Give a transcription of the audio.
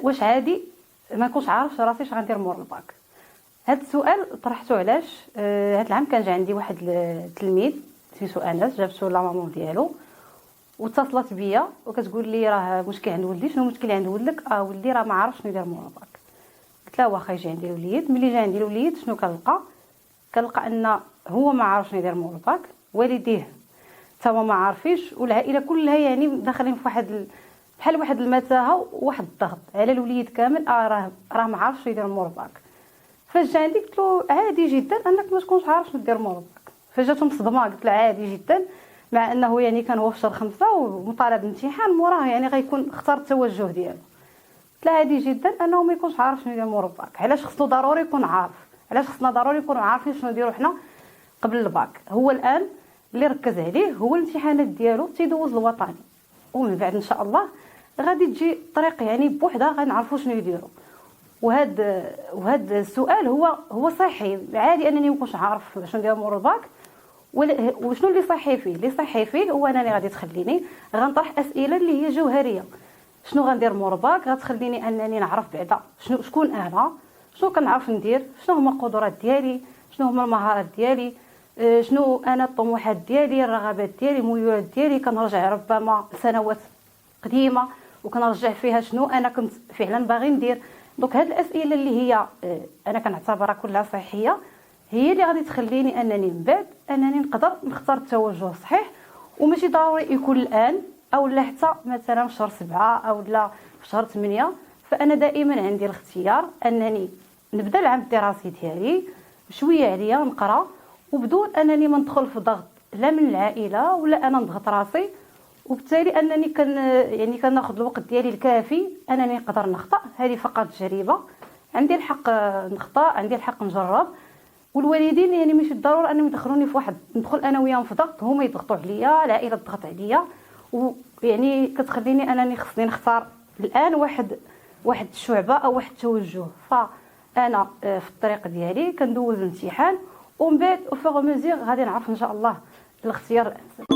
واش عادي ما نكونش عارف راسي اش غندير مور الباك؟ هذا السؤال طرحته علاش هذا العام كان جا عندي واحد التلميذ سميتو انس، جابتو لا مامون ديالو واتصلت بيا وكتقول لي راه مشكل عند ولدي. شنو المشكل عند ولدك؟ ولدي راه ما عارفش شنو يدير مور الباك. قلت لها واخا يجي عندي الوليد. ملي جا عندي الوليد شنو كنلقى ان هو ما عارفش شنو يدير مور الباك، والديه حتى هما ما عارفينش، والعائله كلها يعني داخلين في بحال واحد المتاهه وواحد الضغط على الوليد كامل. راه ما عارفش يدير مور الباك. فاش جا عندي قلت له عادي جدا انك ما تكونش عارف شنو دير مور الباك. فجاتو مصدمه. قلت له عادي جدا، مع انه يعني كان هو في شهر 5 ومطالب بالامتحان موراه يعني غيكون اختار التوجه ديالو. قلت له عادي جدا انه ما يكونش عارف شنو يدير مور الباك. علاش خصو ضروري يكون عارف؟ علاش خصنا ضروري نكونوا عارفين شنو نديرو حنا قبل الباك؟ هو الان اللي ركز عليه هو الامتحانات ديالو تيدوز الوطني، ومن بعد ان شاء الله غادي تجي الطريق يعني بوحدها غنعرفوا شنو يديروا. وهذا السؤال هو صحي. عادي انني ما نكونش عارف شنو ندير مور الباك. وشنو اللي صحي فيه؟ اللي صحي فيه هو انني غادي تخليني غنطرح اسئله اللي هي جوهريه. شنو غندير مور الباك؟ غتخليني انني نعرف بعدا شكون انا، شنو كنعرف ندير، شنو هما القدرات ديالي، شنو هما المهارات ديالي، شنو انا الطموحات ديالي، الرغبات ديالي، الميولات ديالي. كنرجع ربما سنوات قديمه وكنرجع فيها شنو انا كنت فعلا باغي ندير. دونك هاد الاسئله اللي هي انا كنعتبرها كلها صحيه هي اللي غادي تخليني انني من بعد انني نقدر نختار التوجه الصحيح. وماشي ضروري يكون الان او لا حتى مثلا في شهر 7 او لا في شهر 8. فانا دائما عندي الاختيار انني نبدا العام الدراسي ديالي شويه عليا نقرا، وبدون انني ما ندخل في ضغط لا من العائله ولا انا نضغط راسي. وبالتالي انني كناخذ الوقت ديالي الكافي انني نقدر نخطا. هذه فقط تجربه، عندي الحق نخطا، عندي الحق نجرب. والوالدين يعني ماشي بالضروره انهم يدخلوني في واحد ندخل انا وياهم في ضغط، هما يضغطوا عليا، العائله تضغط عليا، ويعني كتخليني انني خصني نختار الان واحد الشعبه او واحد التوجه. فانا في الطريق ديالي كندوز الامتحان، ومن بعد او فوغ ميزير غادي نعرف ان شاء الله الاختيار الانسب.